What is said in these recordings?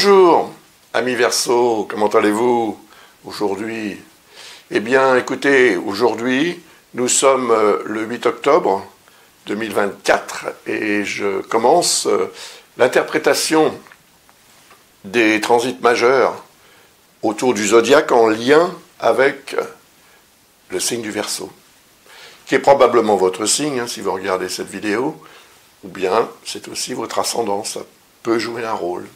Bonjour, amis Verseau, comment allez-vous aujourd'hui? Eh bien, écoutez, aujourd'hui, nous sommes le 8 octobre 2024 et je commence l'interprétation des transits majeurs autour du zodiaque en lien avec le signe du Verseau, qui est probablement votre signe, si vous regardez cette vidéo, ou bien c'est aussi votre ascendant, ça peut jouer un rôle.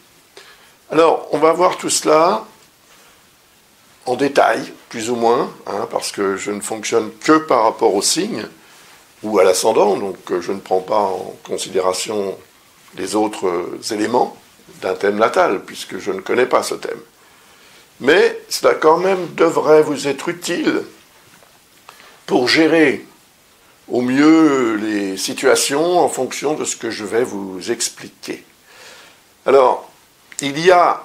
Alors, on va voir tout cela en détail, plus ou moins, parce que je ne fonctionne que par rapport au signe ou à l'ascendant, donc je ne prends pas en considération les autres éléments d'un thème natal, puisque je ne connais pas ce thème. Mais cela quand même devrait vous être utile pour gérer au mieux les situations en fonction de ce que je vais vous expliquer. Alors, il y a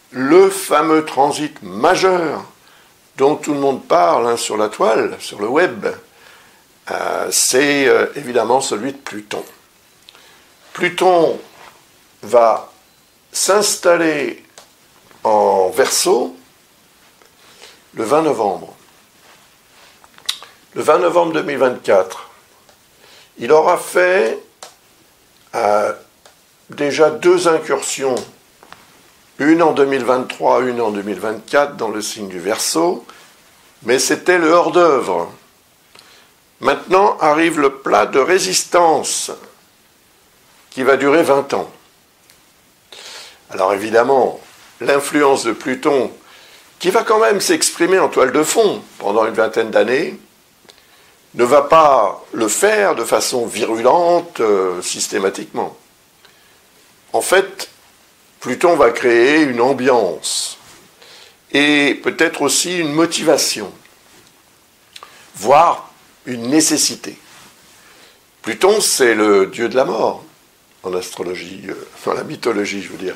le fameux transit majeur dont tout le monde parle sur la toile, sur le web. C'est évidemment celui de Pluton. Pluton va s'installer en Verseau le 20 novembre. Le 20 novembre 2024, il aura fait déjà 2 incursions, une en 2023, une en 2024 dans le signe du Verseau, mais c'était le hors-d'œuvre. Maintenant arrive le plat de résistance qui va durer 20 ans. Alors évidemment, l'influence de Pluton, qui va quand même s'exprimer en toile de fond pendant une vingtaine d'années, ne va pas le faire de façon virulente systématiquement. En fait, Pluton va créer une ambiance et peut-être aussi une motivation, voire une nécessité. Pluton, c'est le dieu de la mort en astrologie, dans la mythologie, je veux dire.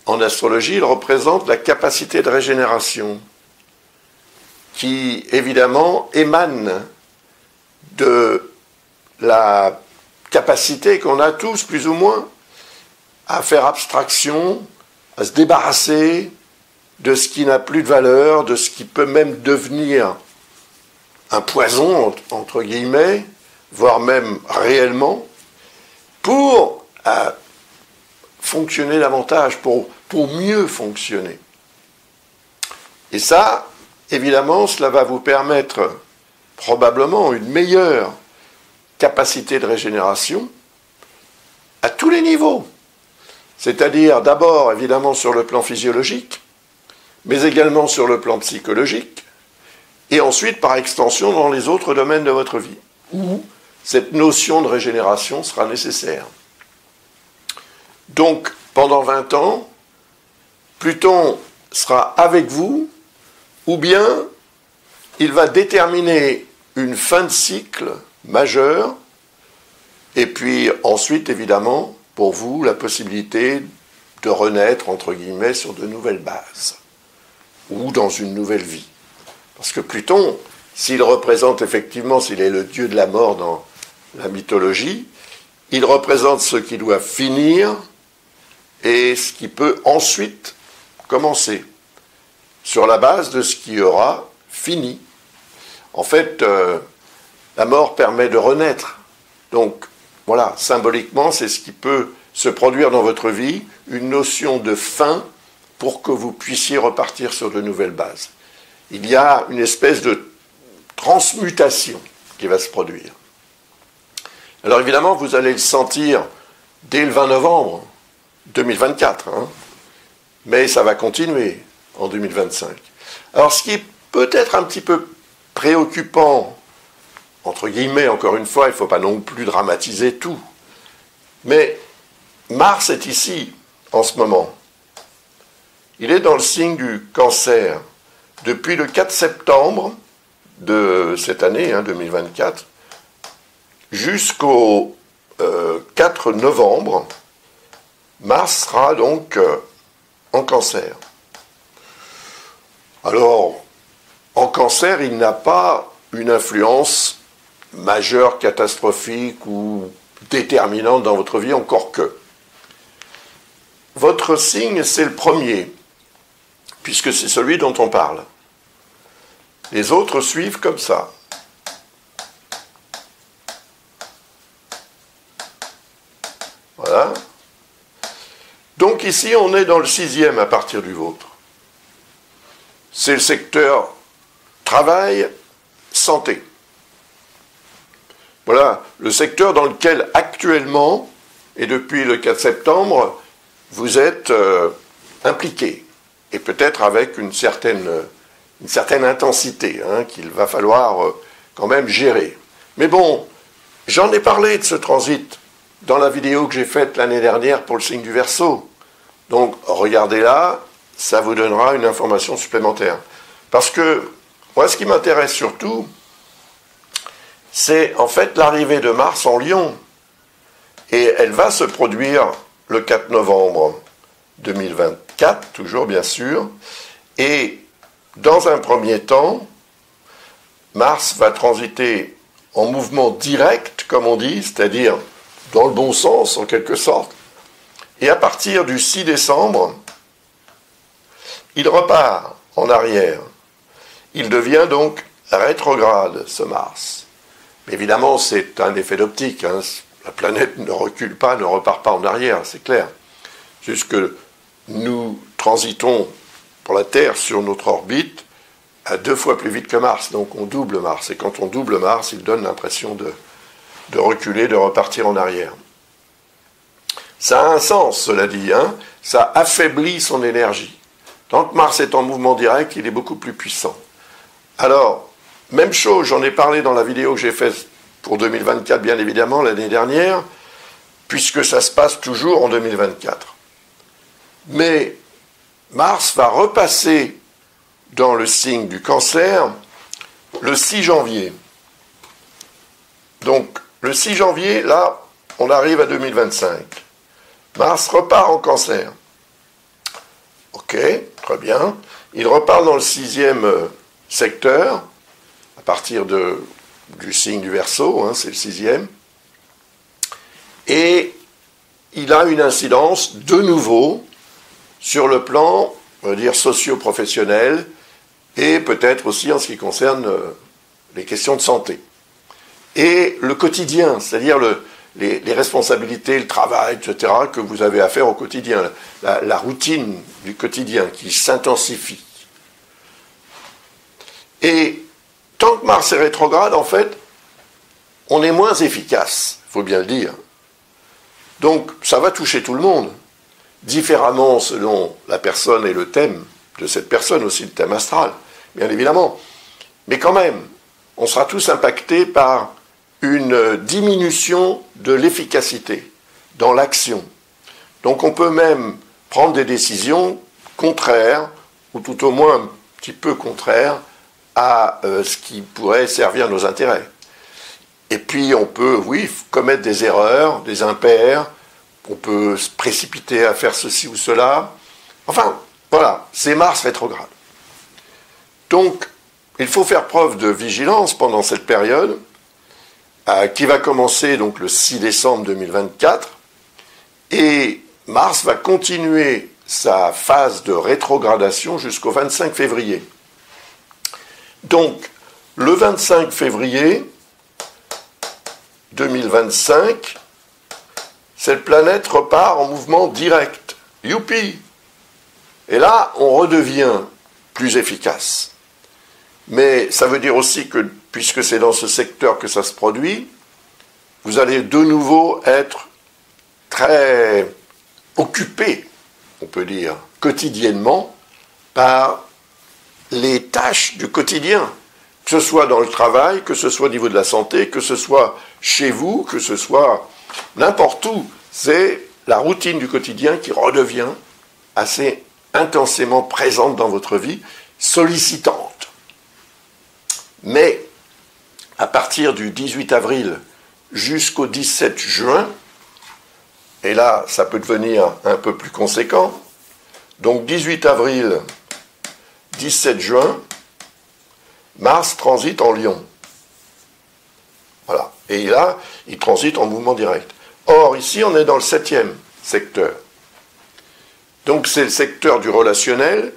En astrologie, il représente la capacité de régénération qui, évidemment, émane de la capacité qu'on a tous, plus ou moins, à faire abstraction, à se débarrasser de ce qui n'a plus de valeur, de ce qui peut même devenir un poison, entre guillemets, voire même réellement, pour fonctionner davantage, pour mieux fonctionner. Et ça, évidemment, cela va vous permettre probablement une meilleure capacité de régénération à tous les niveaux. C'est-à-dire d'abord, évidemment, sur le plan physiologique, mais également sur le plan psychologique, et ensuite, par extension, dans les autres domaines de votre vie, où cette notion de régénération sera nécessaire. Donc, pendant 20 ans, Pluton sera avec vous, ou bien il va déterminer une fin de cycle majeure, et puis ensuite, évidemment, pour vous, la possibilité de renaître, entre guillemets, sur de nouvelles bases, ou dans une nouvelle vie. Parce que Pluton, s'il représente effectivement, s'il est le dieu de la mort dans la mythologie, il représente ce qui doit finir et ce qui peut ensuite commencer, sur la base de ce qui aura fini. En fait, la mort permet de renaître. Donc, voilà, symboliquement, c'est ce qui peut se produire dans votre vie, une notion de fin pour que vous puissiez repartir sur de nouvelles bases. Il y a une espèce de transmutation qui va se produire. Alors évidemment, vous allez le sentir dès le 20 novembre 2024, mais ça va continuer en 2025. Alors ce qui est peut-être un petit peu préoccupant, entre guillemets, encore une fois, il ne faut pas non plus dramatiser tout, mais Mars est ici en ce moment. Il est dans le signe du Cancer depuis le 4 septembre de cette année, 2024, jusqu'au 4 novembre. Mars sera donc en Cancer. Alors, en Cancer, il n'a pas une influence majeure, catastrophique ou déterminante dans votre vie, encore que. votre signe, c'est le premier, puisque c'est celui dont on parle. Les autres suivent comme ça. Voilà. Donc ici, on est dans le 6e à partir du vôtre. C'est le secteur travail, santé. Voilà le secteur dans lequel actuellement, et depuis le 4 septembre, vous êtes impliqué. Et peut-être avec une certaine intensité qu'il va falloir quand même gérer. Mais bon, j'en ai parlé de ce transit dans la vidéo que j'ai faite l'année dernière pour le signe du Verseau. Donc, regardez-la, ça vous donnera une information supplémentaire. Parce que, moi, ce qui m'intéresse surtout, c'est en fait l'arrivée de Mars en Lion. Et elle va se produire le 4 novembre 2024, toujours bien sûr. Et dans un premier temps, Mars va transiter en mouvement direct, comme on dit, c'est-à-dire dans le bon sens, en quelque sorte. Et à partir du 6 décembre, il repart en arrière. Il devient donc rétrograde, ce Mars. Mais évidemment, c'est un effet d'optique. La planète ne recule pas, ne repart pas en arrière, c'est clair. Juste que nous transitons pour la Terre sur notre orbite à 2 fois plus vite que Mars. Donc on double Mars. Et quand on double Mars, il donne l'impression de reculer, de repartir en arrière. Ça a un sens, cela dit. Ça affaiblit son énergie. Tant que Mars est en mouvement direct, il est beaucoup plus puissant. Alors, même chose, j'en ai parlé dans la vidéo que j'ai faite pour 2024, bien évidemment, l'année dernière, puisque ça se passe toujours en 2024. Mais Mars va repasser dans le signe du Cancer le 6 janvier. Donc, le 6 janvier, là, on arrive à 2025. Mars repart en Cancer. Ok, très bien. Il repart dans le 6e secteur, à partir du signe du Verseau, c'est le 6e. Et il a une incidence, de nouveau, sur le plan, on va dire, socio-professionnel, et peut-être aussi en ce qui concerne les questions de santé. Et le quotidien, c'est-à-dire les responsabilités, le travail, etc., que vous avez à faire au quotidien, la routine du quotidien qui s'intensifie. Et tant que Mars est rétrograde, en fait, on est moins efficace, il faut bien le dire. Donc, ça va toucher tout le monde, différemment selon la personne et le thème de cette personne, aussi le thème astral, bien évidemment. Mais quand même, on sera tous impactés par une diminution de l'efficacité dans l'action. Donc on peut même prendre des décisions contraires, ou tout au moins un petit peu contraires, à ce qui pourrait servir nos intérêts. Et puis on peut, oui, commettre des erreurs, des impairs, on peut se précipiter à faire ceci ou cela. Enfin, voilà, c'est Mars rétrograde. Donc, il faut faire preuve de vigilance pendant cette période, qui va commencer donc le 6 décembre 2024, et Mars va continuer sa phase de rétrogradation jusqu'au 25 février. Donc, le 25 février 2025, cette planète repart en mouvement direct. Youpi! Et là, on redevient plus efficace. Mais ça veut dire aussi que, puisque c'est dans ce secteur que ça se produit, vous allez de nouveau être très occupé, on peut dire, quotidiennement, par les tâches du quotidien, que ce soit dans le travail, que ce soit au niveau de la santé, que ce soit chez vous, que ce soit n'importe où. C'est la routine du quotidien qui redevient assez intensément présente dans votre vie, sollicitante. Mais à partir du 18 avril jusqu'au 17 juin, et là ça peut devenir un peu plus conséquent, donc 18 avril, 17 juin, Mars transite en Lion. Voilà. Et là, il transite en mouvement direct. Or, ici, on est dans le 7e secteur. Donc c'est le secteur du relationnel,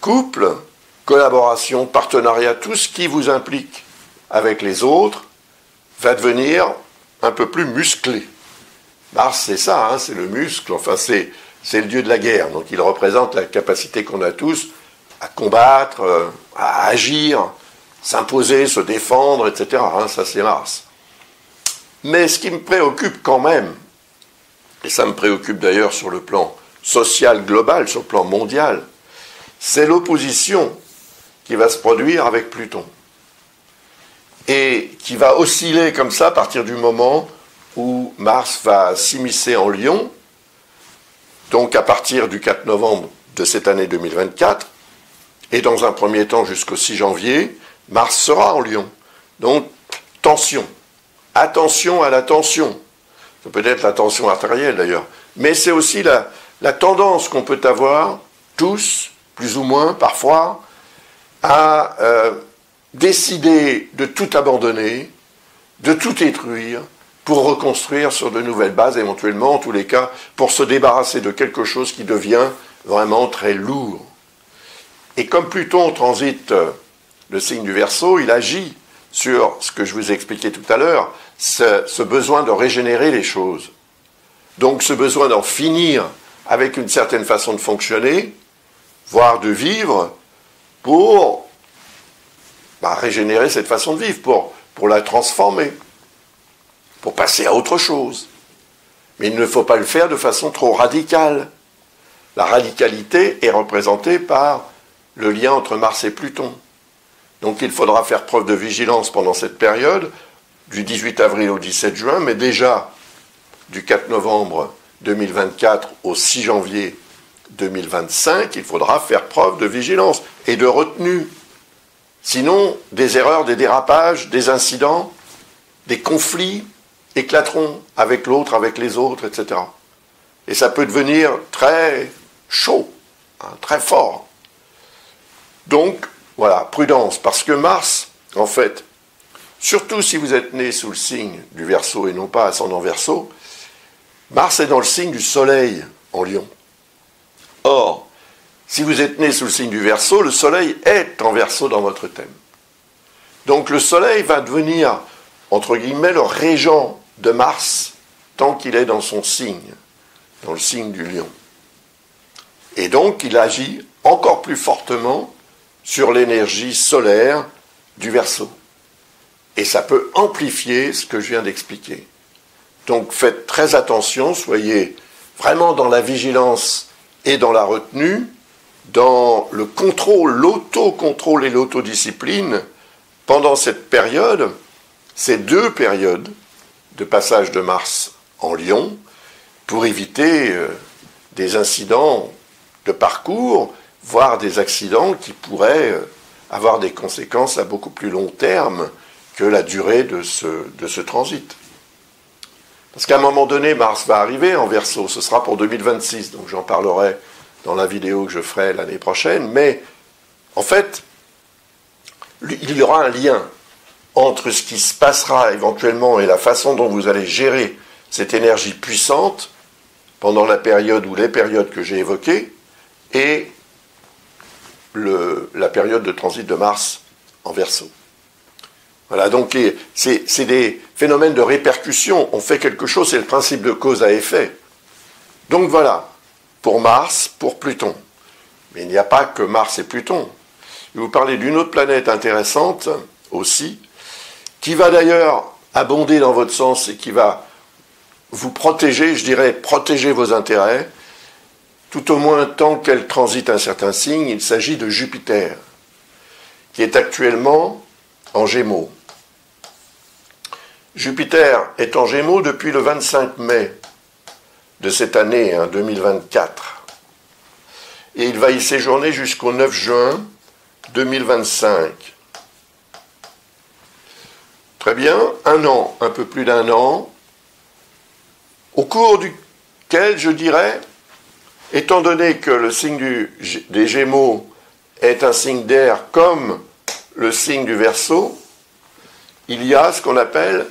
couple, collaboration, partenariat, tout ce qui vous implique avec les autres va devenir un peu plus musclé. Mars, c'est ça, hein, c'est le muscle, enfin c'est le dieu de la guerre, donc il représente la capacité qu'on a tous à combattre, à agir, s'imposer, se défendre, etc. Hein, ça c'est Mars. Mais ce qui me préoccupe quand même, et ça me préoccupe d'ailleurs sur le plan social global, sur le plan mondial, c'est l'opposition qui va se produire avec Pluton. Et qui va osciller comme ça à partir du moment où Mars va s'immiscer en Lion, donc à partir du 4 novembre de cette année 2024, et dans un premier temps jusqu'au 6 janvier, Mars sera en Lion. Donc, tension. Attention à la tension. Ça peut être la tension artérielle d'ailleurs. Mais c'est aussi la tendance qu'on peut avoir, tous, plus ou moins, parfois, à décider de tout abandonner, de tout détruire, pour reconstruire sur de nouvelles bases, éventuellement, en tous les cas, pour se débarrasser de quelque chose qui devient vraiment très lourd. Et comme Pluton transite le signe du Verseau, il agit sur ce que je vous ai expliqué tout à l'heure, ce besoin de régénérer les choses. Donc ce besoin d'en finir avec une certaine façon de fonctionner, voire de vivre, pour régénérer cette façon de vivre, pour la transformer, pour passer à autre chose. Mais il ne faut pas le faire de façon trop radicale. La radicalité est représentée par le lien entre Mars et Pluton. Donc il faudra faire preuve de vigilance pendant cette période, du 18 avril au 17 juin, mais déjà du 4 novembre 2024 au 6 janvier 2025, il faudra faire preuve de vigilance et de retenue. Sinon, des erreurs, des dérapages, des incidents, des conflits éclateront avec l'autre, avec les autres, etc. Et ça peut devenir très chaud, très fort. Donc, voilà, prudence, parce que Mars, en fait, surtout si vous êtes né sous le signe du Verseau et non pas ascendant Verseau, Mars est dans le signe du Soleil en Lion. Or, si vous êtes né sous le signe du Verseau, le Soleil est en Verseau dans votre thème. Donc le Soleil va devenir, entre guillemets, le régent de Mars tant qu'il est dans son signe, dans le signe du Lion. Et donc il agit encore plus fortement sur l'énergie solaire du Verseau. Et ça peut amplifier ce que je viens d'expliquer. Donc faites très attention, soyez vraiment dans la vigilance et dans la retenue, dans le contrôle, l'autocontrôle et l'autodiscipline pendant cette période, ces deux périodes de passage de Mars en Lion, pour éviter des incidents de parcours, voire des accidents qui pourraient avoir des conséquences à beaucoup plus long terme que la durée de ce transit. Parce qu'à un moment donné, Mars va arriver en Verseau, ce sera pour 2026, donc j'en parlerai dans la vidéo que je ferai l'année prochaine, mais en fait, il y aura un lien entre ce qui se passera éventuellement et la façon dont vous allez gérer cette énergie puissante pendant la période ou les périodes que j'ai évoquées et la période de transit de Mars en Verseau. Voilà, donc c'est des phénomènes de répercussion. On fait quelque chose, c'est le principe de cause à effet. Donc voilà, pour Mars, pour Pluton. Mais il n'y a pas que Mars et Pluton. Je vais vous parler d'une autre planète intéressante aussi, qui va d'ailleurs abonder dans votre sens et qui va vous protéger, je dirais, protéger vos intérêts, tout au moins tant qu'elle transite un certain signe. Il s'agit de Jupiter, qui est actuellement en Gémeaux. Jupiter est en Gémeaux depuis le 25 mai de cette année, 2024. Et il va y séjourner jusqu'au 9 juin 2025. Très bien, un an, un peu plus d'un an, au cours duquel, je dirais, étant donné que le signe des Gémeaux est un signe d'air comme le signe du Verseau, il y a ce qu'on appelle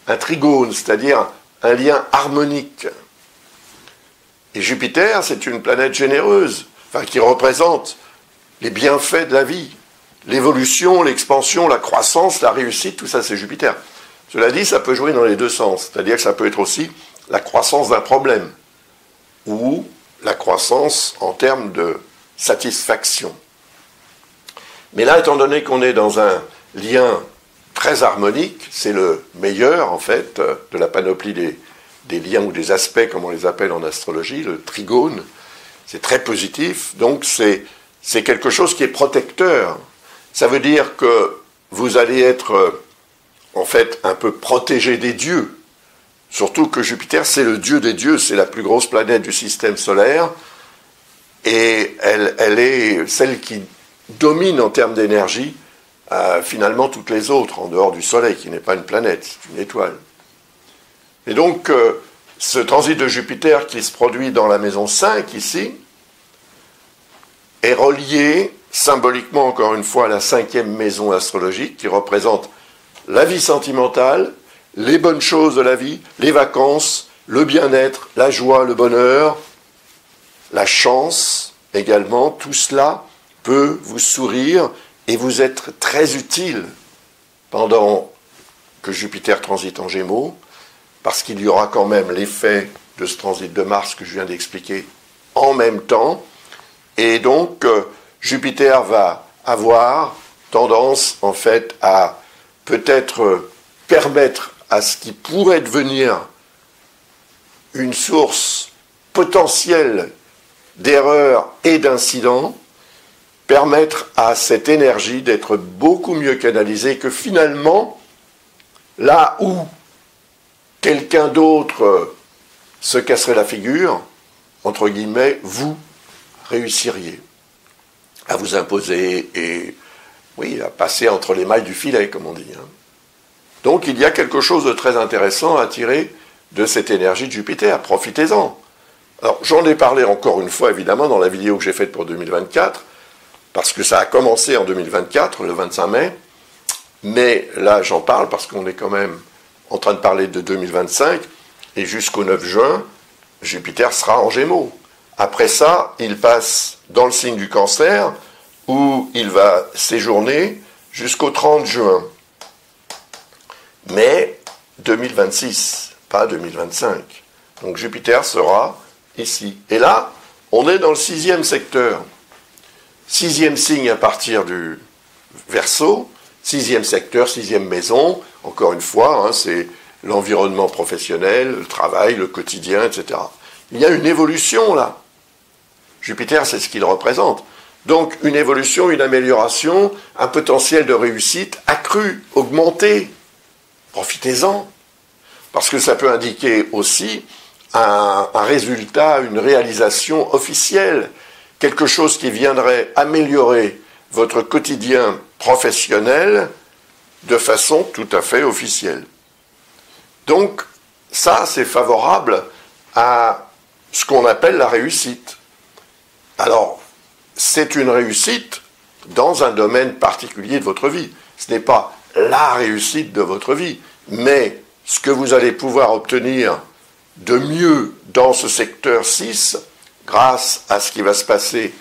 un trigone, c'est-à-dire un lien harmonique. Et Jupiter, c'est une planète généreuse, enfin, qui représente les bienfaits de la vie. L'évolution, l'expansion, la croissance, la réussite, tout ça, c'est Jupiter. Cela dit, ça peut jouer dans les deux sens. C'est-à-dire que ça peut être aussi la croissance d'un problème ou la croissance en termes de satisfaction. Mais là, étant donné qu'on est dans un lien très harmonique, c'est le meilleur, en fait, de la panoplie des liens ou des aspects, comme on les appelle en astrologie, le trigone. C'est très positif, donc c'est quelque chose qui est protecteur. Ça veut dire que vous allez être, en fait, un peu protégé des dieux. Surtout que Jupiter, c'est le dieu des dieux, c'est la plus grosse planète du système solaire, et elle est celle qui domine en termes d'énergie, finalement, toutes les autres, en dehors du Soleil, qui n'est pas une planète, c'est une étoile. Et donc, ce transit de Jupiter qui se produit dans la maison 5, ici, est relié symboliquement, encore une fois, à la 5e maison astrologique, qui représente la vie sentimentale, les bonnes choses de la vie, les vacances, le bien-être, la joie, le bonheur, la chance également. Tout cela peut vous sourire et vous être très utile pendant que Jupiter transite en Gémeaux, parce qu'il y aura quand même l'effet de ce transit de Mars que je viens d'expliquer en même temps. Et donc, Jupiter va avoir tendance, en fait, à peut-être permettre à ce qui pourrait devenir une source potentielle d'erreurs et d'incidents, permettre à cette énergie d'être beaucoup mieux canalisée, que finalement, là où quelqu'un d'autre se casserait la figure, entre guillemets, vous réussiriez à vous imposer et, oui, à passer entre les mailles du filet, comme on dit. Donc il y a quelque chose de très intéressant à tirer de cette énergie de Jupiter. Profitez-en. Alors j'en ai parlé encore une fois, évidemment, dans la vidéo que j'ai faite pour 2024, parce que ça a commencé en 2024, le 25 mai, mais là j'en parle parce qu'on est quand même en train de parler de 2025, et jusqu'au 9 juin, Jupiter sera en Gémeaux. Après ça, il passe dans le signe du Cancer, où il va séjourner jusqu'au 30 juin. Mais 2026, pas 2025. Donc Jupiter sera ici. Et là, on est dans le 6e secteur. 6e signe à partir du Verseau, 6e secteur, 6e maison. Encore une fois, c'est l'environnement professionnel, le travail, le quotidien, etc. Il y a une évolution là. Jupiter, c'est ce qu'il représente. Donc une évolution, une amélioration, un potentiel de réussite accru, augmenté. Profitez-en. Parce que ça peut indiquer aussi un résultat, une réalisation officielle, quelque chose qui viendrait améliorer votre quotidien professionnel de façon tout à fait officielle. Donc, ça, c'est favorable à ce qu'on appelle la réussite. Alors, c'est une réussite dans un domaine particulier de votre vie. Ce n'est pas la réussite de votre vie, mais ce que vous allez pouvoir obtenir de mieux dans ce secteur 6, grâce à ce qui va se passer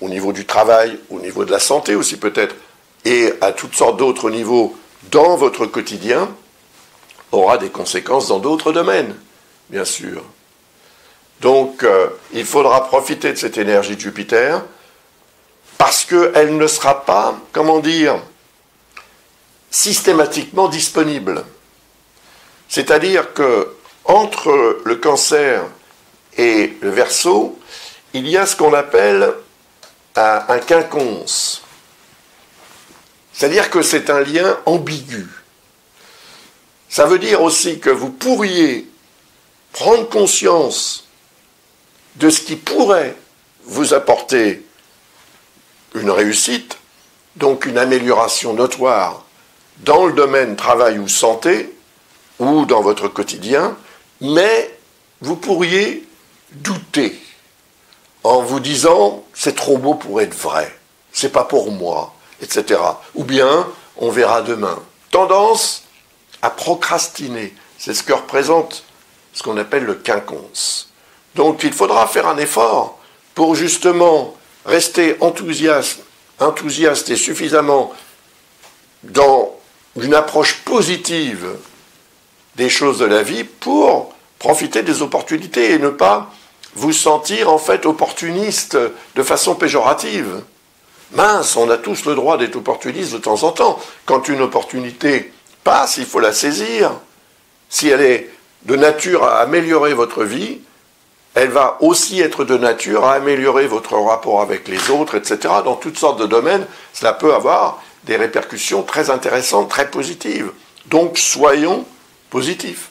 au niveau du travail, au niveau de la santé aussi peut-être, et à toutes sortes d'autres niveaux dans votre quotidien, aura des conséquences dans d'autres domaines, bien sûr. Donc, il faudra profiter de cette énergie de Jupiter, parce qu'elle ne sera pas, comment dire, systématiquement disponible. C'est-à-dire que entre le Cancer et le Verseau, il y a ce qu'on appelle un quinconce. C'est-à-dire que c'est un lien ambigu. Ça veut dire aussi que vous pourriez prendre conscience de ce qui pourrait vous apporter une réussite, donc une amélioration notoire dans le domaine travail ou santé, ou dans votre quotidien, mais vous pourriez douter en vous disant « c'est trop beau pour être vrai, c'est pas pour moi », etc. Ou bien « on verra demain ». Tendance à procrastiner, c'est ce que représente ce qu'on appelle le quinconce. Donc il faudra faire un effort pour justement rester enthousiaste et suffisamment dans une approche positive des choses de la vie pour profiter des opportunités et ne pas vous sentir en fait opportuniste de façon péjorative. Mince, on a tous le droit d'être opportuniste de temps en temps. Quand une opportunité passe, il faut la saisir. Si elle est de nature à améliorer votre vie, elle va aussi être de nature à améliorer votre rapport avec les autres, etc. Dans toutes sortes de domaines, cela peut avoir des répercussions très intéressantes, très positives. Donc, soyons positifs.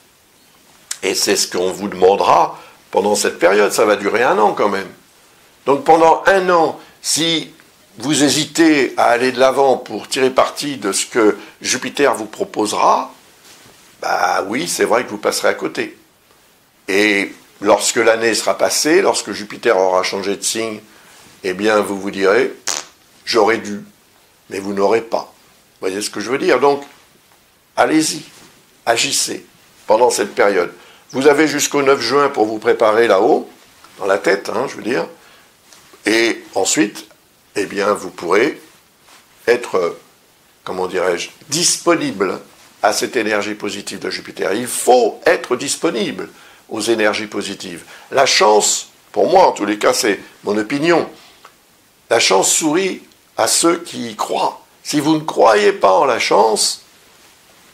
Et c'est ce qu'on vous demandera pendant cette période. Ça va durer 1 an quand même. Donc, pendant 1 an, si vous hésitez à aller de l'avant pour tirer parti de ce que Jupiter vous proposera, bah oui, c'est vrai que vous passerez à côté. Et lorsque l'année sera passée, lorsque Jupiter aura changé de signe, eh bien, vous vous direz, j'aurais dû, mais vous n'aurez pas. Vous voyez ce que je veux dire? Donc, allez-y, agissez pendant cette période. Vous avez jusqu'au 9 juin pour vous préparer là-haut, dans la tête, je veux dire, et ensuite, eh bien, vous pourrez être, comment dirais-je, disponible à cette énergie positive de Jupiter. Il faut être disponible aux énergies positives. La chance, pour moi en tous les cas, c'est mon opinion, la chance sourit à ceux qui y croient. Si vous ne croyez pas en la chance,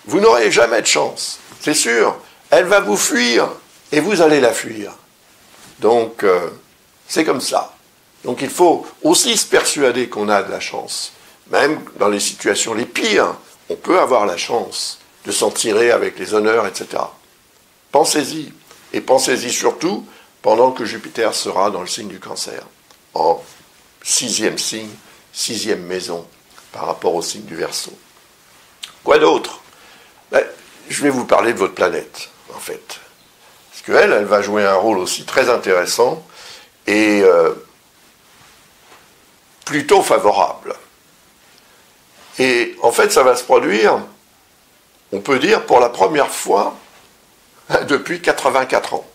vous n'aurez jamais de chance. C'est sûr, elle va vous fuir et vous allez la fuir. Donc, c'est comme ça. Donc il faut aussi se persuader qu'on a de la chance. Même dans les situations les pires, on peut avoir la chance de s'en tirer avec les honneurs, etc. Pensez-y. Et pensez-y surtout pendant que Jupiter sera dans le signe du Cancer, en 6e signe, 6e maison, par rapport au signe du Verseau. Quoi d'autre? Je vais vous parler de votre planète, en fait. Parce qu'elle, elle va jouer un rôle aussi très intéressant et plutôt favorable. Et en fait, ça va se produire, on peut dire, pour la première fois depuis 84 ans.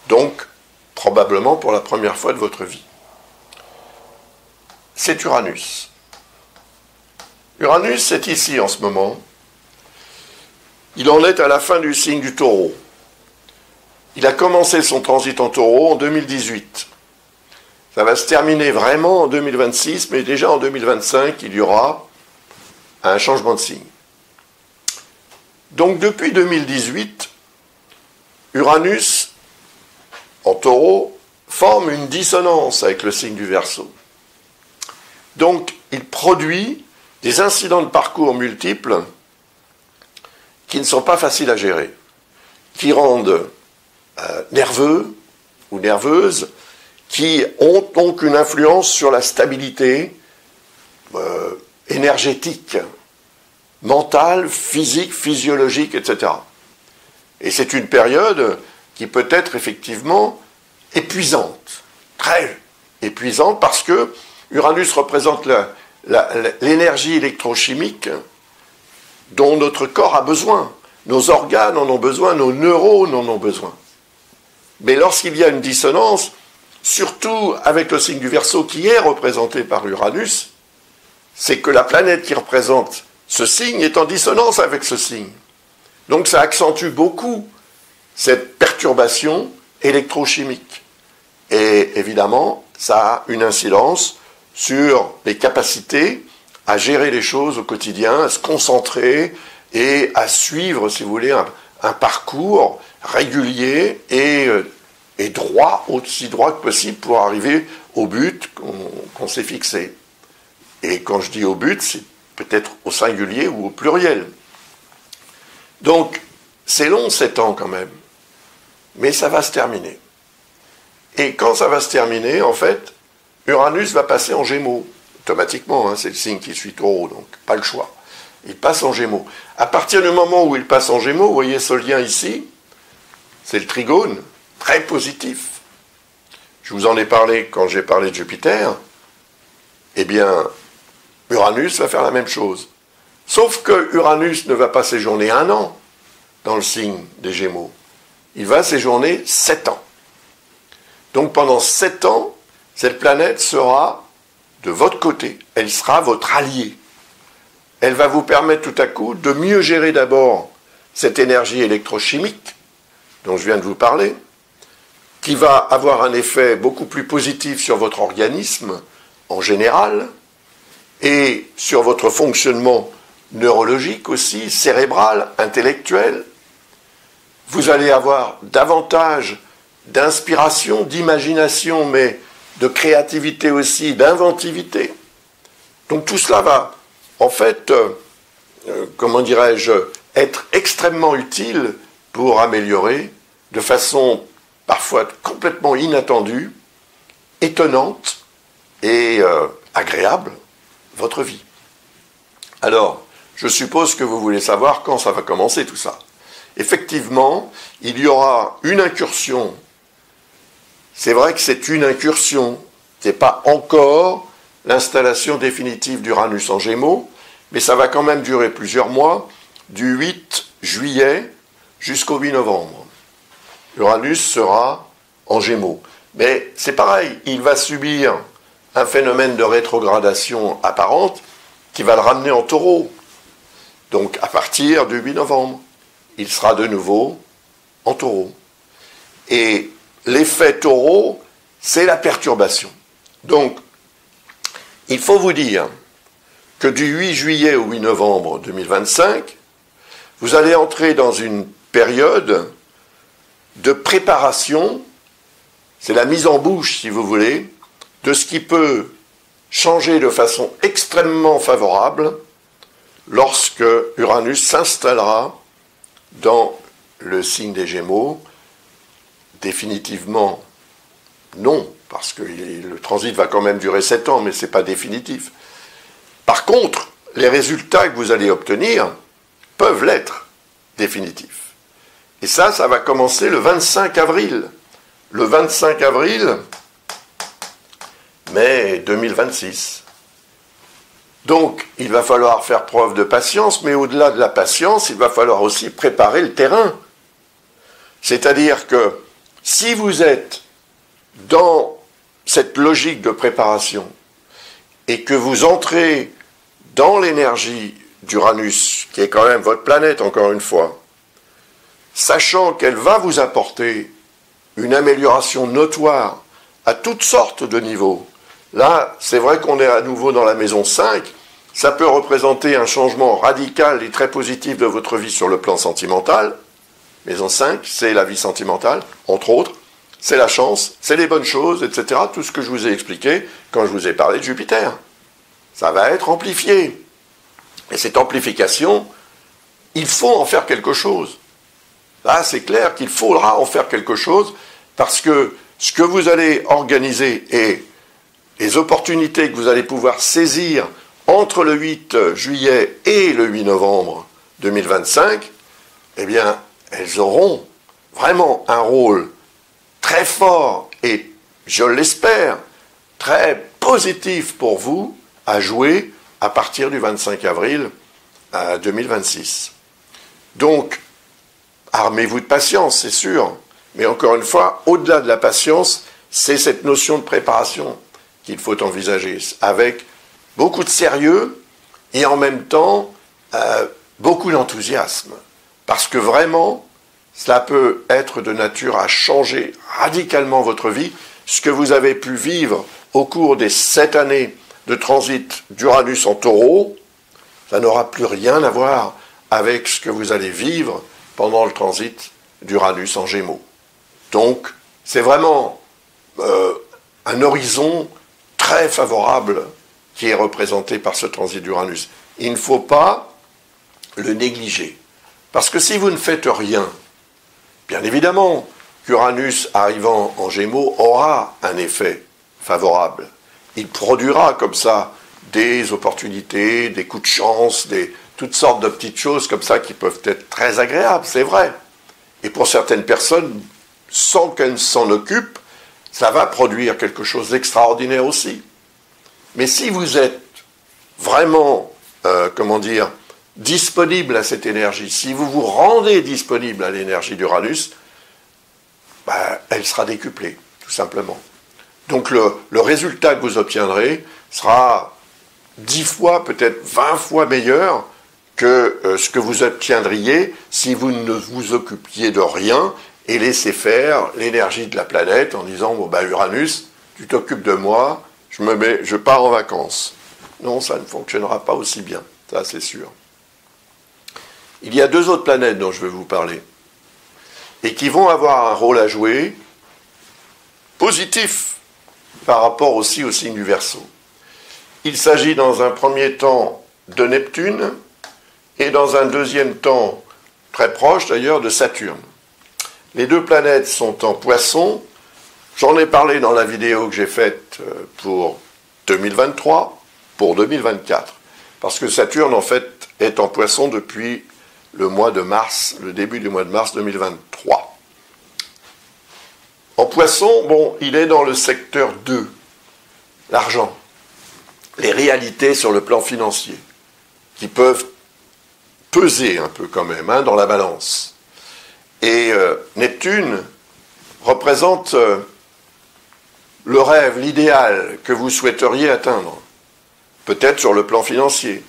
Donc, probablement pour la première fois de votre vie. C'est Uranus. Uranus, c'est ici en ce moment. Il en est à la fin du signe du Taureau. Il a commencé son transit en Taureau en 2018. Ça va se terminer vraiment en 2026, mais déjà en 2025, il y aura un changement de signe. Donc depuis 2018, Uranus, en Taureau, forme une dissonance avec le signe du Verseau. Donc il produit des incidents de parcours multiples qui ne sont pas faciles à gérer, qui rendent nerveux ou nerveuses, qui ont donc une influence sur la stabilité énergétique, mentale, physique, physiologique, etc. Et c'est une période qui peut être effectivement épuisante, très épuisante, parce que Uranus représente l'énergie électrochimique dont notre corps a besoin. Nos organes en ont besoin, nos neurones en ont besoin. Mais lorsqu'il y a une dissonance, surtout avec le signe du Verseau qui est représenté par Uranus, c'est que la planète qui représente ce signe est en dissonance avec ce signe. Donc ça accentue beaucoup cette perturbation électrochimique. Et évidemment, ça a une incidence sur les capacités à gérer les choses au quotidien, à se concentrer et à suivre, si vous voulez, un parcours régulier et droit, aussi droit que possible pour arriver au but qu'on s'est fixé. Et quand je dis au but, c'est peut-être au singulier ou au pluriel. Donc, c'est long 7 ans quand même, mais ça va se terminer. Et quand ça va se terminer, en fait, Uranus va passer en Gémeaux, automatiquement, c'est le signe qui suit Taureau, donc pas le choix. Il passe en Gémeaux. À partir du moment où il passe en Gémeaux, vous voyez ce lien ici, c'est le trigone, très positif. Je vous en ai parlé quand j'ai parlé de Jupiter. Eh bien, Uranus va faire la même chose. Sauf que Uranus ne va pas séjourner 1 an dans le signe des Gémeaux. Il va séjourner 7 ans. Donc pendant 7 ans, cette planète sera de votre côté. Elle sera votre allié. Elle va vous permettre tout à coup de mieux gérer d'abord cette énergie électrochimique dont je viens de vous parler, qui va avoir un effet beaucoup plus positif sur votre organisme en général et sur votre fonctionnement neurologique aussi, cérébral, intellectuel. Vous allez avoir davantage d'inspiration, d'imagination, mais de créativité aussi, d'inventivité. Donc tout cela va, en fait, comment dirais-je, être extrêmement utile pour améliorer de façon parfois complètement inattendue, étonnante et agréable votre vie. Alors, je suppose que vous voulez savoir quand ça va commencer tout ça. Effectivement, il y aura une incursion. C'est vrai que c'est une incursion. Ce n'est pas encore l'installation définitive d'Uranus en Gémeaux, mais ça va quand même durer plusieurs mois, du 8 juillet jusqu'au 8 novembre. Uranus sera en Gémeaux. Mais c'est pareil, il va subir un phénomène de rétrogradation apparente qui va le ramener en Taureau. Donc à partir du 8 novembre, il sera de nouveau en Taureau. Et l'effet Taureau, c'est la perturbation. Donc, il faut vous dire que du 8 juillet au 8 novembre 2025, vous allez entrer dans une période de préparation, c'est la mise en bouche, si vous voulez, de ce qui peut changer de façon extrêmement favorable lorsque Uranus s'installera dans le signe des Gémeaux. Définitivement, non, parce que le transit va quand même durer 7 ans, mais ce n'est pas définitif. Par contre, les résultats que vous allez obtenir peuvent l'être définitifs. Et ça va commencer le 25 avril. Le 25 avril, mai 2026. Donc, il va falloir faire preuve de patience, mais au-delà de la patience, il va falloir aussi préparer le terrain. C'est-à-dire que si vous êtes dans cette logique de préparation et que vous entrez dans l'énergie d'Uranus, qui est quand même votre planète, encore une fois, sachant qu'elle va vous apporter une amélioration notoire à toutes sortes de niveaux. Là, c'est vrai qu'on est à nouveau dans la maison 5, ça peut représenter un changement radical et très positif de votre vie sur le plan sentimental. Maison 5, c'est la vie sentimentale, entre autres, c'est la chance, c'est les bonnes choses, etc. Tout ce que je vous ai expliqué quand je vous ai parlé de Jupiter. Ça va être amplifié. Et cette amplification, il faut en faire quelque chose. Là, c'est clair qu'il faudra en faire quelque chose parce que ce que vous allez organiser et les opportunités que vous allez pouvoir saisir entre le 8 juillet et le 8 novembre 2025, eh bien, elles auront vraiment un rôle très fort et, je l'espère, très positif pour vous à jouer à partir du 25 avril 2026. Donc, armez-vous de patience, c'est sûr, mais encore une fois, au-delà de la patience, c'est cette notion de préparation qu'il faut envisager, avec beaucoup de sérieux et en même temps beaucoup d'enthousiasme. Parce que vraiment, cela peut être de nature à changer radicalement votre vie. Ce que vous avez pu vivre au cours des 7 années de transit d'Uranus en Taureau, ça n'aura plus rien à voir avec ce que vous allez vivre pendant le transit d'Uranus en Gémeaux. Donc, c'est vraiment un horizon très favorable qui est représenté par ce transit d'Uranus. Il ne faut pas le négliger. Parce que si vous ne faites rien, bien évidemment qu'Uranus arrivant en Gémeaux aura un effet favorable. Il produira comme ça des opportunités, des coups de chance, toutes sortes de petites choses comme ça qui peuvent être très agréables, c'est vrai. Et pour certaines personnes, sans qu'elles s'en occupent, ça va produire quelque chose d'extraordinaire aussi. Mais si vous êtes vraiment, disponible à cette énergie, si vous vous rendez disponible à l'énergie d'Uranus, elle sera décuplée, tout simplement. Donc le résultat que vous obtiendrez sera 10 fois, peut-être 20 fois meilleur que ce que vous obtiendriez si vous ne vous occupiez de rien et laissez faire l'énergie de la planète en disant bon, Uranus, tu t'occupes de moi, je pars en vacances. Non, ça ne fonctionnera pas aussi bien, ça c'est sûr. Il y a 2 autres planètes dont je vais vous parler et qui vont avoir un rôle à jouer positif par rapport aussi au signe du Verseau. Il s'agit dans un premier temps de Neptune et dans un deuxième temps, très proche d'ailleurs, de Saturne. Les 2 planètes sont en Poisson. J'en ai parlé dans la vidéo que j'ai faite pour 2023, pour 2024. Parce que Saturne, en fait, est en Poisson depuis le mois de mars, le début du mois de mars 2023. En Poisson, bon, il est dans le secteur 2, l'argent, les réalités sur le plan financier, qui peuvent peser un peu quand même dans la balance. Et Neptune représente le rêve, l'idéal que vous souhaiteriez atteindre, peut-être sur le plan financier,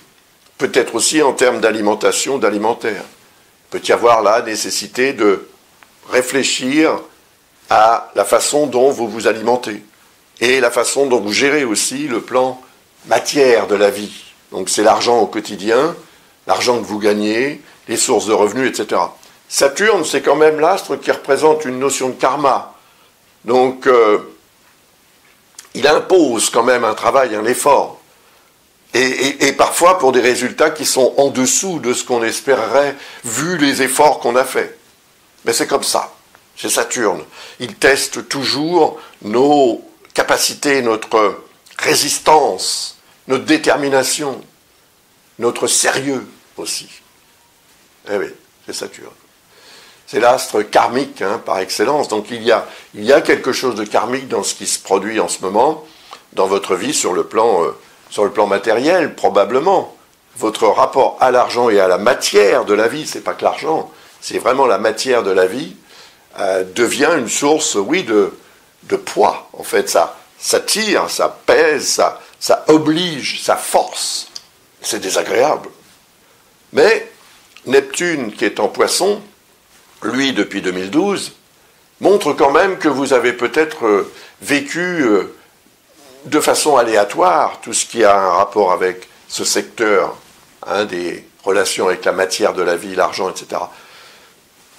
peut-être aussi en termes d'alimentation, d'alimentaire. Il peut y avoir la nécessité de réfléchir à la façon dont vous vous alimentez et la façon dont vous gérez aussi le plan matière de la vie. Donc c'est l'argent au quotidien, l'argent que vous gagnez, les sources de revenus, etc. Saturne, c'est quand même l'astre qui représente une notion de karma. Donc il impose quand même un travail, un effort. Et parfois pour des résultats qui sont en dessous de ce qu'on espérerait vu les efforts qu'on a faits. Mais c'est comme ça. C'est Saturne. Il teste toujours nos capacités, notre résistance, notre détermination, notre sérieux aussi. Eh oui, c'est Saturne. C'est l'astre karmique par excellence. Donc il y a quelque chose de karmique dans ce qui se produit en ce moment, dans votre vie sur le plan matériel, probablement. Votre rapport à l'argent et à la matière de la vie, c'est pas que l'argent, c'est vraiment la matière de la vie, devient une source, oui, de poids. En fait, ça tire, ça pèse, ça oblige, ça force. C'est désagréable. Mais Neptune, qui est en Poisson, lui, depuis 2012, montre quand même que vous avez peut-être vécu de façon aléatoire tout ce qui a un rapport avec ce secteur, des relations avec la matière de la vie, l'argent, etc.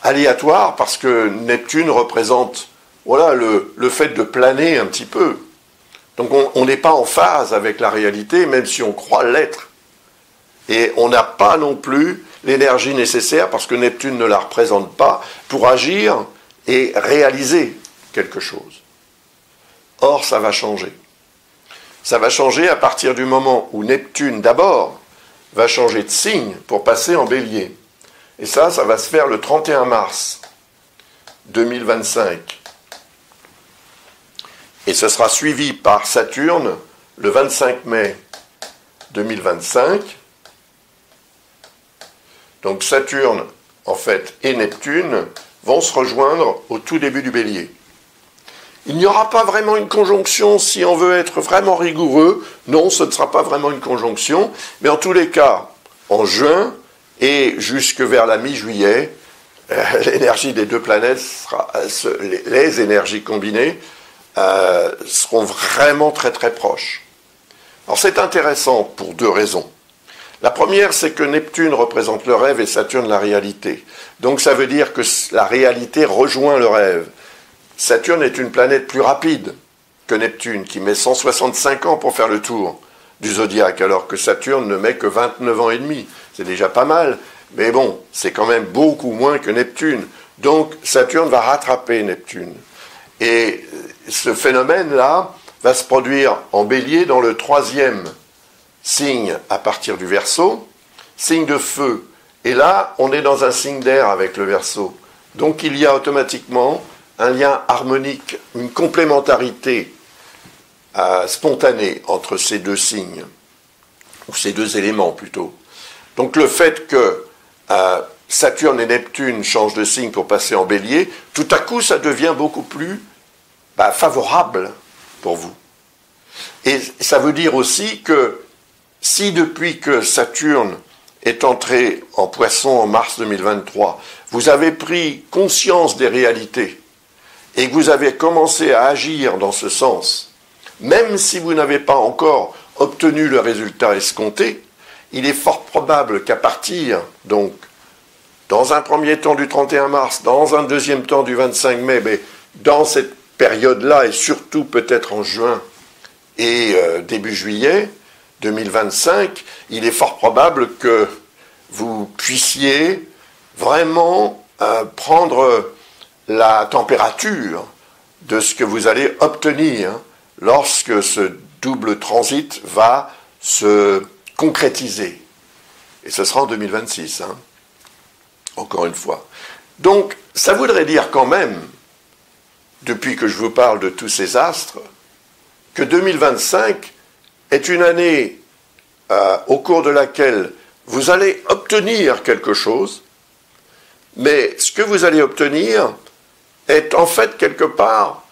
Aléatoire parce que Neptune représente le fait de planer un petit peu. Donc on n'est pas en phase avec la réalité, même si on croit l'être. Et on n'a pas non plus l'énergie nécessaire, parce que Neptune ne la représente pas, pour agir et réaliser quelque chose. Or, ça va changer. Ça va changer à partir du moment où Neptune, d'abord, va changer de signe pour passer en Bélier. Et ça va se faire le 31 mars 2025. Et ce sera suivi par Saturne le 25 mai 2025. Donc Saturne, en fait, et Neptune vont se rejoindre au tout début du Bélier. Il n'y aura pas vraiment une conjonction si on veut être vraiment rigoureux. Non, ce ne sera pas vraiment une conjonction. Mais en tous les cas, en juin et jusque vers la mi-juillet, l'énergie des 2 planètes, les énergies combinées, seront vraiment très très proches. Alors c'est intéressant pour 2 raisons. La première, c'est que Neptune représente le rêve et Saturne la réalité. Donc ça veut dire que la réalité rejoint le rêve. Saturne est une planète plus rapide que Neptune, qui met 165 ans pour faire le tour du zodiaque, alors que Saturne ne met que 29 ans et demi. C'est déjà pas mal, mais bon, c'est quand même beaucoup moins que Neptune. Donc Saturne va rattraper Neptune. Et ce phénomène-là va se produire en Bélier dans le 3e signe à partir du Verseau, signe de feu. Et là, on est dans un signe d'air avec le Verseau. Donc il y a automatiquement un lien harmonique, une complémentarité spontanée entre ces 2 signes, ou ces 2 éléments plutôt. Donc le fait que Saturne et Neptune changent de signe pour passer en Bélier, tout à coup ça devient beaucoup plus favorable pour vous. Et ça veut dire aussi que si depuis que Saturne est entré en Poisson en mars 2023, vous avez pris conscience des réalités et que vous avez commencé à agir dans ce sens, même si vous n'avez pas encore obtenu le résultat escompté, il est fort probable qu'à partir, donc, dans un premier temps du 31 mars, dans un deuxième temps du 25 mai, mais dans cette période-là, et surtout peut-être en juin et début juillet 2025, il est fort probable que vous puissiez vraiment prendre la température de ce que vous allez obtenir lorsque ce double transit va se concrétiser. Et ce sera en 2026, encore une fois. Donc, ça voudrait dire quand même, depuis que je vous parle de tous ces astres, que 2025 est une année au cours de laquelle vous allez obtenir quelque chose, mais ce que vous allez obtenir est en fait quelque part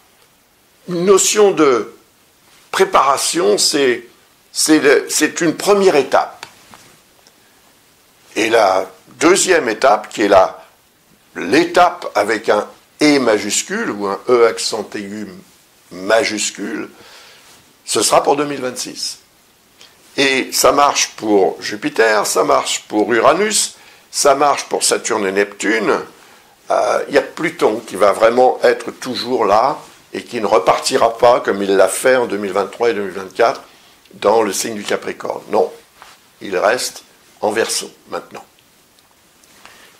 une notion de préparation, c'est une première étape. Et la deuxième étape, qui est l'étape avec un E majuscule ou un E accent aigu majuscule, ce sera pour 2026. Et ça marche pour Jupiter, ça marche pour Uranus, ça marche pour Saturne et Neptune. Il y a Pluton qui va vraiment être toujours là et qui ne repartira pas comme il l'a fait en 2023 et 2024 dans le signe du Capricorne. Non, il reste en Verseau maintenant.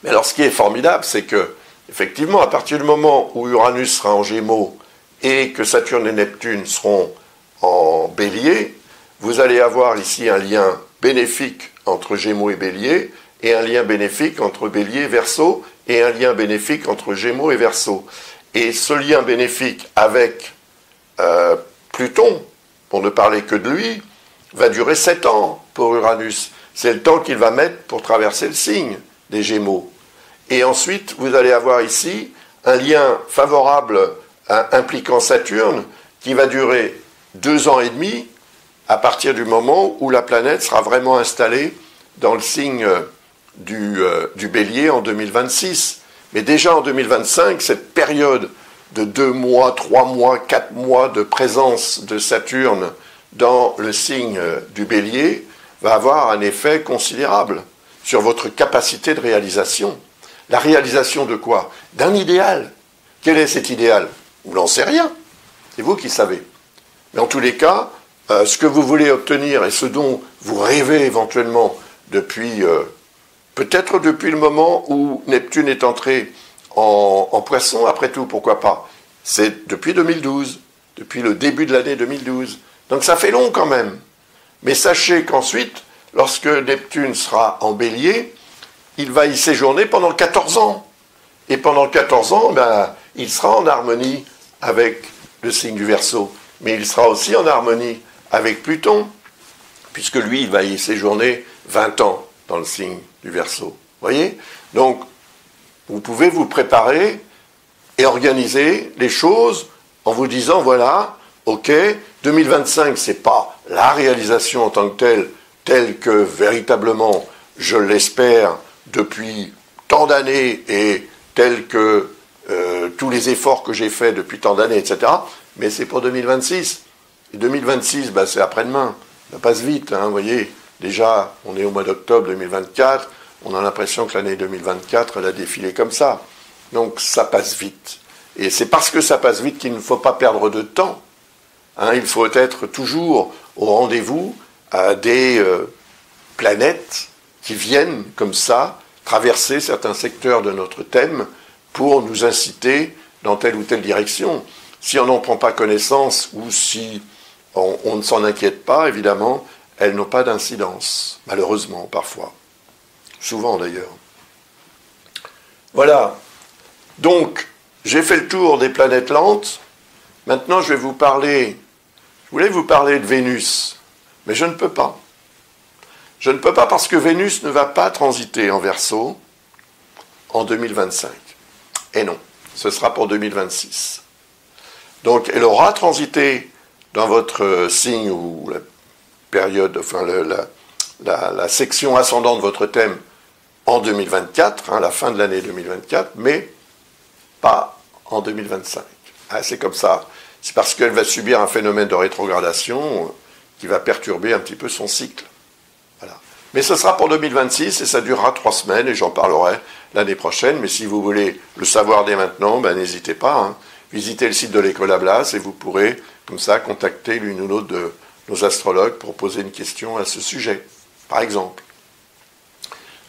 Mais alors ce qui est formidable, c'est que, effectivement, à partir du moment où Uranus sera en Gémeaux et que Saturne et Neptune seront en Bélier, vous allez avoir ici un lien bénéfique entre Gémeaux et Bélier, et un lien bénéfique entre Bélier et Verseau, et un lien bénéfique entre Gémeaux et Verseau. Et ce lien bénéfique avec Pluton, pour ne parler que de lui, va durer 7 ans pour Uranus. C'est le temps qu'il va mettre pour traverser le signe des Gémeaux. Et ensuite, vous allez avoir ici un lien favorable impliquant Saturne qui va durer 2 ans et demi à partir du moment où la planète sera vraiment installée dans le signe du Bélier en 2026. Mais déjà en 2025, cette période de 2 mois, 3 mois, 4 mois de présence de Saturne dans le signe du Bélier va avoir un effet considérable sur votre capacité de réalisation. La réalisation de quoi? D'un idéal. Quel est cet idéal? Vous n'en savez rien. C'est vous qui savez. Mais en tous les cas, ce que vous voulez obtenir et ce dont vous rêvez éventuellement depuis, peut-être depuis le moment où Neptune est entré en Poisson, après tout, pourquoi pas? C'est depuis 2012, depuis le début de l'année 2012. Donc ça fait long quand même. Mais sachez qu'ensuite, lorsque Neptune sera en Bélier, il va y séjourner pendant 14 ans. Et pendant 14 ans, il sera en harmonie avec le signe du Verseau. Mais il sera aussi en harmonie avec Pluton, puisque lui, il va y séjourner 20 ans dans le signe du Verseau. Voyez? Donc, vous pouvez vous préparer et organiser les choses en vous disant, voilà, ok, 2025, c'est pas la réalisation en tant que telle que véritablement, je l'espère, depuis tant d'années et telle que tous les efforts que j'ai faits depuis tant d'années, etc. Mais c'est pour 2026. Et 2026, c'est après-demain. Ça passe vite, vous voyez. Déjà, on est au mois d'octobre 2024. On a l'impression que l'année 2024, elle a défilé comme ça. Donc, ça passe vite. Et c'est parce que ça passe vite qu'il ne faut pas perdre de temps. Il faut être toujours au rendez-vous des planètes qui viennent comme ça traverser certains secteurs de notre thème pour nous inciter dans telle ou telle direction. Si on n'en prend pas connaissance ou si on ne s'en inquiète pas, évidemment, elles n'ont pas d'incidence, malheureusement, parfois. Souvent, d'ailleurs. Voilà. Donc, j'ai fait le tour des planètes lentes. Maintenant, je voulais vous parler de Vénus, mais je ne peux pas. Je ne peux pas parce que Vénus ne va pas transiter en Verseau en 2025. Et non, ce sera pour 2026. Donc elle aura transité dans votre signe ou la période, enfin la section ascendante de votre thème en 2024, hein, la fin de l'année 2024, mais pas en 2025. Ah, c'est comme ça. C'est parce qu'elle va subir un phénomène de rétrogradation qui va perturber un petit peu son cycle. Voilà. Mais ce sera pour 2026 et ça durera 3 semaines et j'en parlerai l'année prochaine. Mais si vous voulez le savoir dès maintenant, ben, n'hésitez pas. Hein. Visitez le site de l'École Ablas et vous pourrez, comme ça, contacter l'une ou l'autre de nos astrologues pour poser une question à ce sujet, par exemple.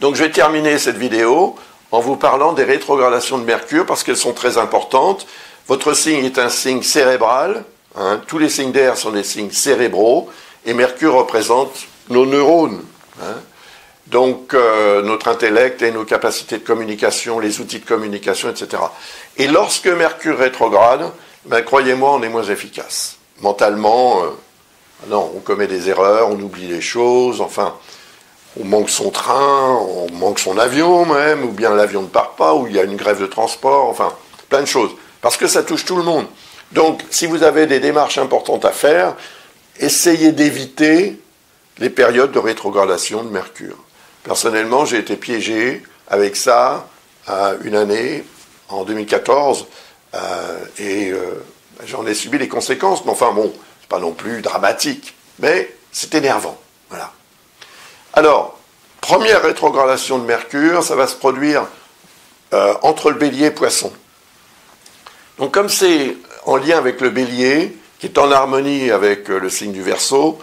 Donc je vais terminer cette vidéo en vous parlant des rétrogradations de Mercure parce qu'elles sont très importantes. Votre signe est un signe cérébral, hein, tous les signes d'air sont des signes cérébraux, et Mercure représente nos neurones, hein, donc notre intellect et nos capacités de communication, les outils de communication, etc. Et lorsque Mercure rétrograde, ben, croyez-moi, on est moins efficace. Mentalement, non, on commet des erreurs, on oublie les choses, enfin, on manque son train, on manque son avion même, ou bien l'avion ne part pas, ou il y a une grève de transport, enfin, plein de choses. Parce que ça touche tout le monde. Donc, si vous avez des démarches importantes à faire, essayez d'éviter les périodes de rétrogradation de Mercure. Personnellement, j'ai été piégé avec ça une année, en 2014, et j'en ai subi les conséquences. Mais enfin, bon, c'est pas non plus dramatique, mais c'est énervant. Voilà. Alors, première rétrogradation de Mercure, ça va se produire entre le Bélier et Poisson. Donc comme c'est en lien avec le Bélier, qui est en harmonie avec le signe du Verseau,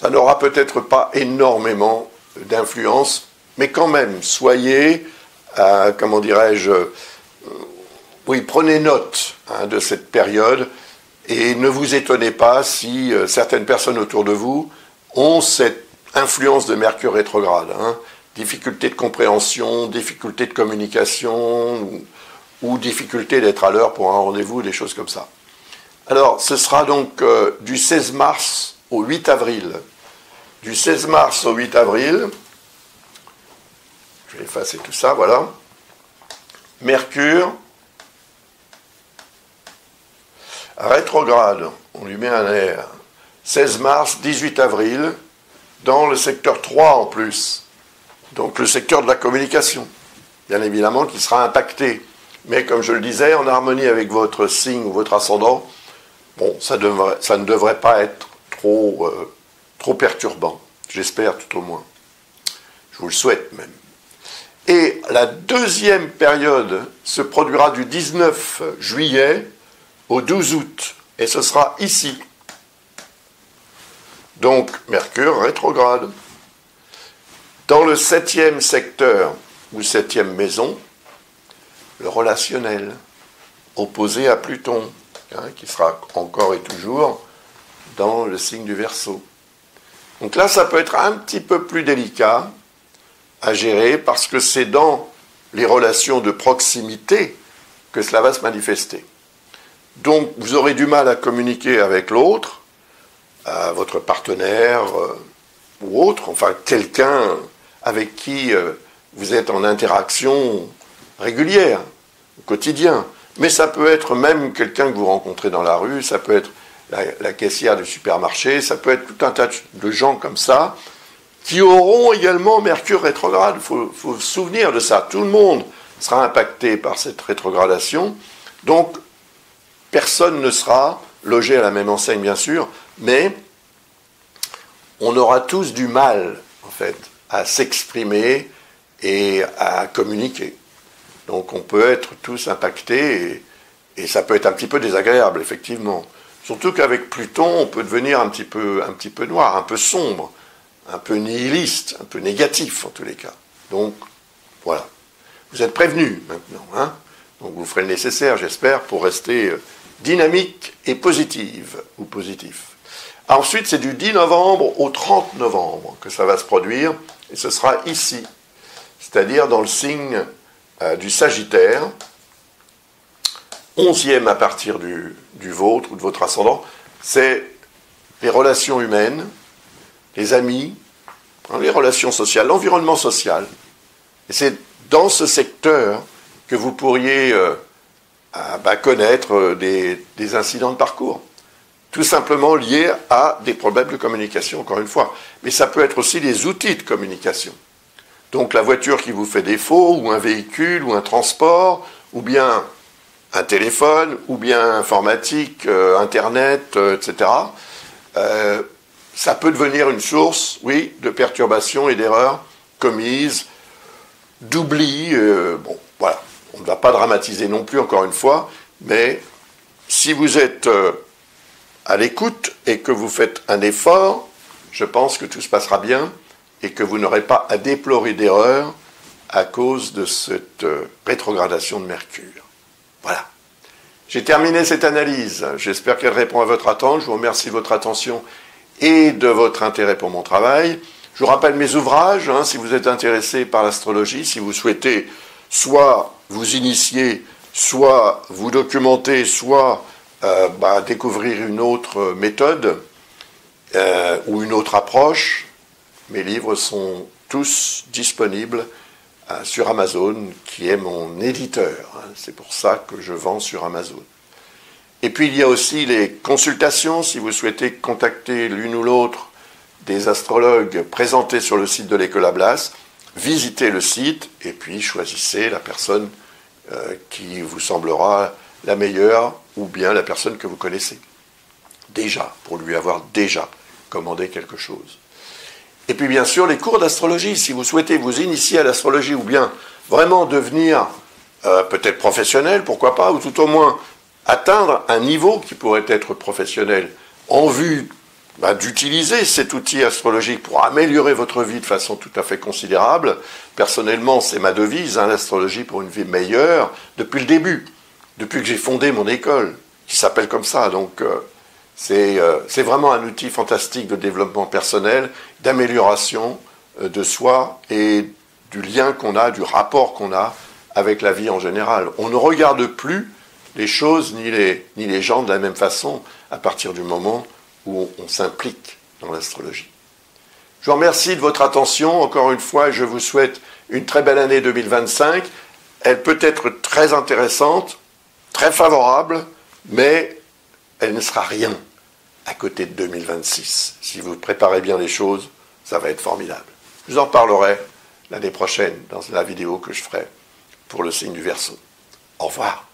ça n'aura peut-être pas énormément d'influence, mais quand même, soyez, comment dirais-je, oui, prenez note hein, de cette période, et ne vous étonnez pas si certaines personnes autour de vous ont cette influence de Mercure rétrograde, hein, difficulté de compréhension, difficulté de communication, ou difficulté d'être à l'heure pour un rendez-vous, des choses comme ça. Alors, ce sera donc du 16 mars au 8 avril. Du 16 mars au 8 avril, je vais effacer tout ça, voilà. Mercure, rétrograde, on lui met un R. 16 mars, 18 avril, dans le secteur 3 en plus. Donc le secteur de la communication, bien évidemment, qui sera impacté. Mais comme je le disais, en harmonie avec votre signe ou votre ascendant, bon, ça ne devrait pas être trop perturbant. J'espère tout au moins. Je vous le souhaite même. Et la deuxième période se produira du 19 juillet au 12 août. Et ce sera ici. Donc, Mercure rétrograde. Dans le 7e secteur, ou 7e maison, le relationnel, opposé à Pluton, hein, qui sera encore et toujours dans le signe du Verseau. Donc là, ça peut être un petit peu plus délicat à gérer, parce que c'est dans les relations de proximité que cela va se manifester. Donc, vous aurez du mal à communiquer avec l'autre, votre partenaire ou autre, enfin quelqu'un avec qui vous êtes en interaction régulière, au quotidien. Mais ça peut être même quelqu'un que vous rencontrez dans la rue, ça peut être la caissière du supermarché, ça peut être tout un tas de gens comme ça, qui auront également Mercure rétrograde. Il faut se souvenir de ça. Tout le monde sera impacté par cette rétrogradation. Donc, personne ne sera logé à la même enseigne, bien sûr, mais on aura tous du mal, en fait, à s'exprimer et à communiquer. Donc on peut être tous impactés et ça peut être un petit peu désagréable, effectivement. Surtout qu'avec Pluton, on peut devenir un petit peu noir, un peu sombre, un peu nihiliste, un peu négatif en tous les cas. Donc, voilà. Vous êtes prévenus maintenant, hein ? Donc vous ferez le nécessaire, j'espère, pour rester dynamique et positive, ou positif. Ensuite, c'est du 10 novembre au 30 novembre que ça va se produire, et ce sera ici, c'est-à-dire dans le signe du Sagittaire, 11e à partir du vôtre ou de votre ascendant, c'est les relations humaines, les amis, les relations sociales, l'environnement social. Et c'est dans ce secteur que vous pourriez connaître des incidents de parcours. Tout simplement liés à des problèmes de communication, encore une fois. Mais ça peut être aussi des outils de communication. Donc la voiture qui vous fait défaut, ou un véhicule, ou un transport, ou bien un téléphone, ou bien informatique, Internet, etc. Ça peut devenir une source, oui, de perturbations et d'erreurs commises, d'oubli. Bon, voilà. On ne va pas dramatiser non plus, encore une fois, mais si vous êtes à l'écoute et que vous faites un effort, je pense que tout se passera bien et que vous n'aurez pas à déplorer d'erreurs à cause de cette rétrogradation de Mercure. Voilà. J'ai terminé cette analyse. J'espère qu'elle répond à votre attente. Je vous remercie de votre attention et de votre intérêt pour mon travail. Je vous rappelle mes ouvrages, si vous êtes intéressé par l'astrologie, si vous souhaitez soit vous initier, soit vous documenter, soit découvrir une autre méthode ou une autre approche. Mes livres sont tous disponibles sur Amazon, qui est mon éditeur. C'est pour ça que je vends sur Amazon. Et puis il y a aussi les consultations, si vous souhaitez contacter l'une ou l'autre des astrologues présentés sur le site de l'École Ablas, visitez le site et puis choisissez la personne qui vous semblera la meilleure ou bien la personne que vous connaissez. Déjà, pour lui avoir déjà commandé quelque chose. Et puis bien sûr, les cours d'astrologie, si vous souhaitez vous initier à l'astrologie ou bien vraiment devenir peut-être professionnel, pourquoi pas, ou tout au moins atteindre un niveau qui pourrait être professionnel en vue d'utiliser cet outil astrologique pour améliorer votre vie de façon tout à fait considérable. Personnellement, c'est ma devise, l'astrologie pour une vie meilleure, depuis le début, depuis que j'ai fondé mon école, qui s'appelle comme ça. Donc c'est vraiment un outil fantastique de développement personnel, d'amélioration de soi et du lien qu'on a, du rapport qu'on a avec la vie en général. On ne regarde plus les choses ni les gens de la même façon à partir du moment où on s'implique dans l'astrologie. Je vous remercie de votre attention. Encore une fois, je vous souhaite une très belle année 2025. Elle peut être très intéressante, très favorable, mais elle ne sera rien à côté de 2026. Si vous préparez bien les choses, ça va être formidable. Je vous en parlerai l'année prochaine dans la vidéo que je ferai pour le signe du Verseau. Au revoir.